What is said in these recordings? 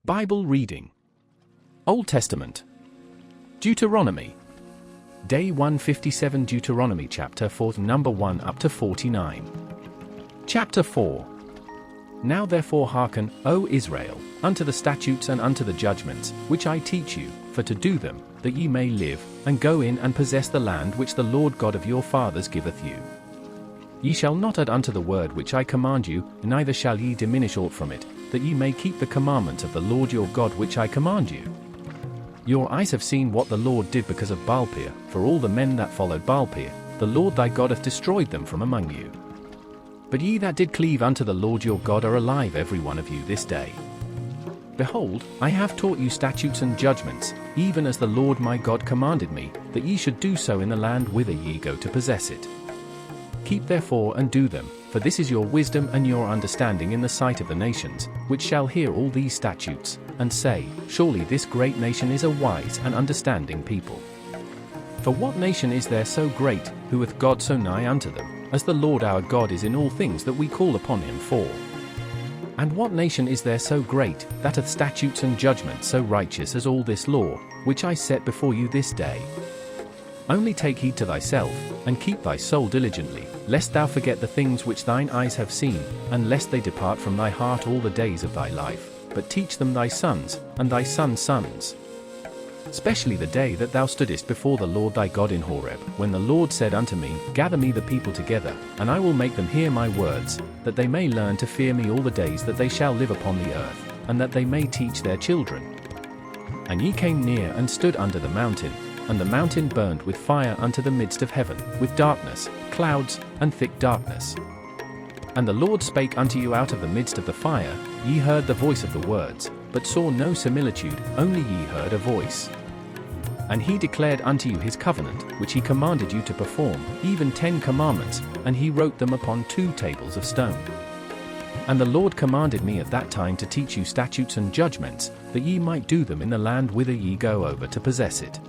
Bible reading. Old Testament. Deuteronomy. Day 157, Deuteronomy chapter 4, number 1 up to 49. Chapter 4. Now therefore hearken, O Israel, unto the statutes and unto the judgments, which I teach you, for to do them, that ye may live, and go in and possess the land which the Lord God of your fathers giveth you. Ye shall not add unto the word which I command you, neither shall ye diminish aught from it, that ye may keep the commandments of the Lord your God which I command you. Your eyes have seen what the Lord did because of Baalpeor, for all the men that followed Baalpeor, the Lord thy God hath destroyed them from among you. But ye that did cleave unto the Lord your God are alive every one of you this day. Behold, I have taught you statutes and judgments, even as the Lord my God commanded me, that ye should do so in the land whither ye go to possess it. Keep therefore and do them, for this is your wisdom and your understanding in the sight of the nations, which shall hear all these statutes, and say, Surely this great nation is a wise and understanding people. For what nation is there so great, who hath God so nigh unto them, as the Lord our God is in all things that we call upon him for? And what nation is there so great, that hath statutes and judgments so righteous as all this law, which I set before you this day? Only take heed to thyself, and keep thy soul diligently, lest thou forget the things which thine eyes have seen, and lest they depart from thy heart all the days of thy life, but teach them thy sons, and thy sons' sons. Especially the day that thou stoodest before the Lord thy God in Horeb, when the Lord said unto me, Gather me the people together, and I will make them hear my words, that they may learn to fear me all the days that they shall live upon the earth, and that they may teach their children. And ye came near and stood under the mountain, and the mountain burned with fire unto the midst of heaven, with darkness, clouds, and thick darkness. And the Lord spake unto you out of the midst of the fire. Ye heard the voice of the words, but saw no similitude, only ye heard a voice. And he declared unto you his covenant, which he commanded you to perform, even 10 commandments, and he wrote them upon 2 tables of stone. And the Lord commanded me at that time to teach you statutes and judgments, that ye might do them in the land whither ye go over to possess it.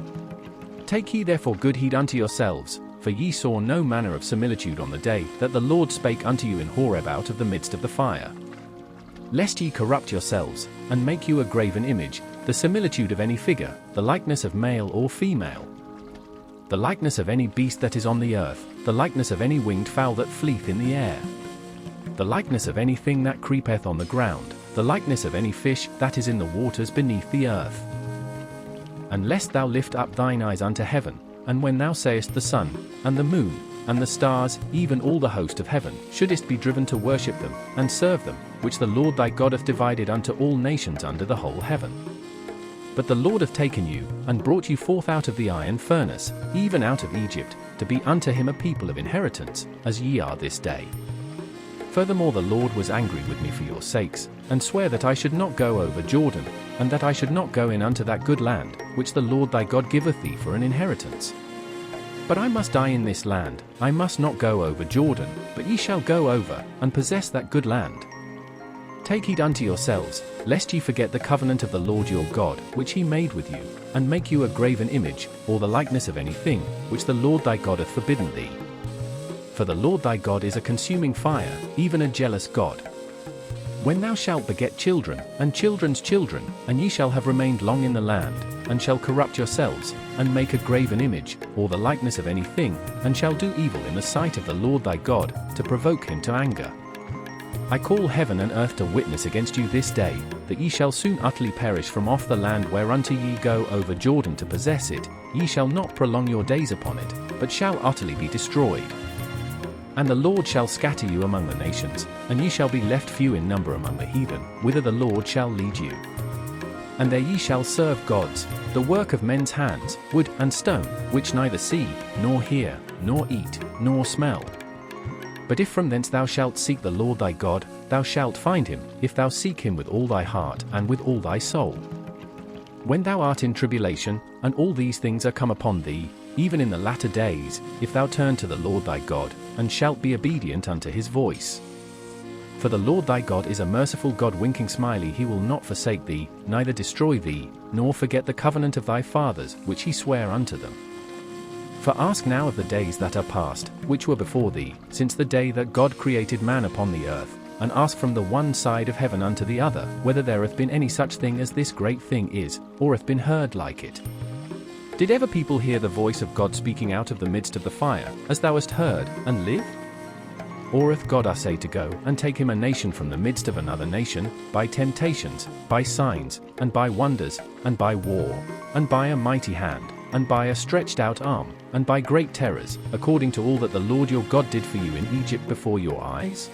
Take ye therefore good heed unto yourselves, for ye saw no manner of similitude on the day that the Lord spake unto you in Horeb out of the midst of the fire. Lest ye corrupt yourselves, and make you a graven image, the similitude of any figure, the likeness of male or female, the likeness of any beast that is on the earth, the likeness of any winged fowl that fleeth in the air, the likeness of anything that creepeth on the ground, the likeness of any fish that is in the waters beneath the earth. And lest thou lift up thine eyes unto heaven, and when thou sayest the sun, and the moon, and the stars, even all the host of heaven, shouldest be driven to worship them, and serve them, which the Lord thy God hath divided unto all nations under the whole heaven. But the Lord hath taken you, and brought you forth out of the iron furnace, even out of Egypt, to be unto him a people of inheritance, as ye are this day. Furthermore the Lord was angry with me for your sakes, and sware that I should not go over Jordan, and that I should not go in unto that good land, which the Lord thy God giveth thee for an inheritance. But I must die in this land, I must not go over Jordan, but ye shall go over, and possess that good land. Take heed unto yourselves, lest ye forget the covenant of the Lord your God, which he made with you, and make you a graven image, or the likeness of any thing, which the Lord thy God hath forbidden thee. For the Lord thy God is a consuming fire, even a jealous God. When thou shalt beget children, and children's children, and ye shall have remained long in the land, and shall corrupt yourselves, and make a graven image, or the likeness of any thing, and shall do evil in the sight of the Lord thy God, to provoke him to anger. I call heaven and earth to witness against you this day, that ye shall soon utterly perish from off the land whereunto ye go over Jordan to possess it. Ye shall not prolong your days upon it, but shall utterly be destroyed. And the Lord shall scatter you among the nations, and ye shall be left few in number among the heathen, whither the Lord shall lead you. And there ye shall serve gods, the work of men's hands, wood and stone, which neither see, nor hear, nor eat, nor smell. But if from thence thou shalt seek the Lord thy God, thou shalt find him, if thou seek him with all thy heart and with all thy soul. When thou art in tribulation, and all these things are come upon thee, even in the latter days, if thou turn to the Lord thy God, and shalt be obedient unto his voice. For the Lord thy God is a merciful God, winking smiley, he will not forsake thee, neither destroy thee, nor forget the covenant of thy fathers, which he sware unto them. For ask now of the days that are past, which were before thee, since the day that God created man upon the earth, and ask from the one side of heaven unto the other, whether there hath been any such thing as this great thing is, or hath been heard like it. Did ever people hear the voice of God speaking out of the midst of the fire, as thou hast heard, and live? Or hath God assayed to go, and take him a nation from the midst of another nation, by temptations, by signs, and by wonders, and by war, and by a mighty hand, and by a stretched out arm, and by great terrors, according to all that the Lord your God did for you in Egypt before your eyes?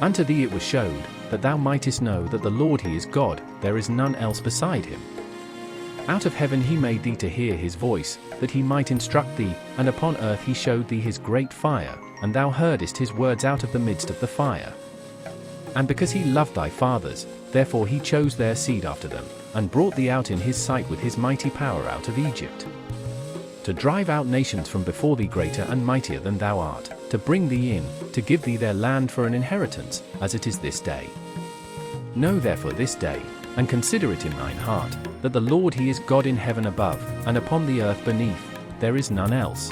Unto thee it was showed, that thou mightest know that the Lord he is God, there is none else beside him. Out of heaven he made thee to hear his voice, that he might instruct thee, and upon earth he showed thee his great fire, and thou heardest his words out of the midst of the fire. And because he loved thy fathers, therefore he chose their seed after them, and brought thee out in his sight with his mighty power out of Egypt, to drive out nations from before thee greater and mightier than thou art, to bring thee in, to give thee their land for an inheritance, as it is this day. Know therefore this day, and consider it in thine heart, that the Lord he is God in heaven above, and upon the earth beneath, there is none else.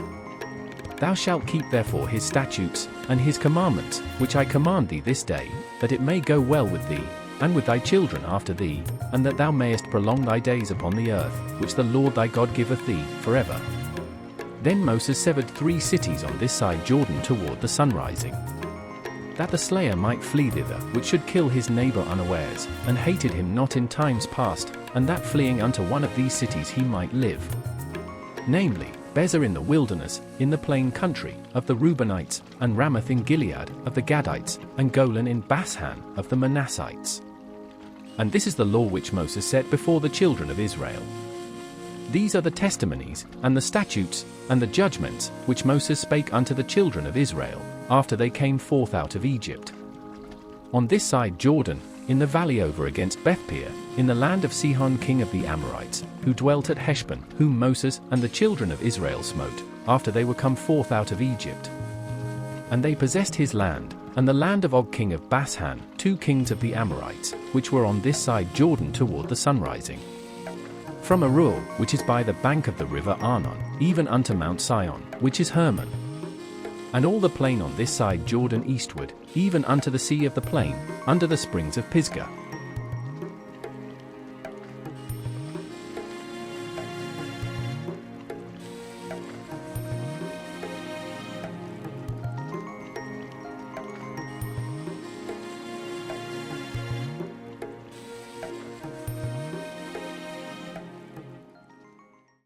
Thou shalt keep therefore his statutes, and his commandments, which I command thee this day, that it may go well with thee, and with thy children after thee, and that thou mayest prolong thy days upon the earth, which the Lord thy God giveth thee, forever. Then Moses severed 3 cities on this side Jordan toward the sunrising, that the slayer might flee thither, which should kill his neighbor unawares, and hated him not in times past, and that fleeing unto one of these cities he might live. Namely, Bezer in the wilderness, in the plain country, of the Reubenites, and Ramoth in Gilead, of the Gadites, and Golan in Bashan, of the Manassites. And this is the law which Moses set before the children of Israel. These are the testimonies, and the statutes, and the judgments, which Moses spake unto the children of Israel, after they came forth out of Egypt. On this side Jordan, in the valley over against Bethpeor, in the land of Sihon king of the Amorites, who dwelt at Heshbon, whom Moses and the children of Israel smote, after they were come forth out of Egypt. And they possessed his land, and the land of Og king of Bashan, 2 kings of the Amorites, which were on this side Jordan toward the sunrising. From Aroer, which is by the bank of the river Arnon, even unto Mount Sion, which is Hermon. And all the plain on this side Jordan eastward, even unto the sea of the plain, under the springs of Pisgah.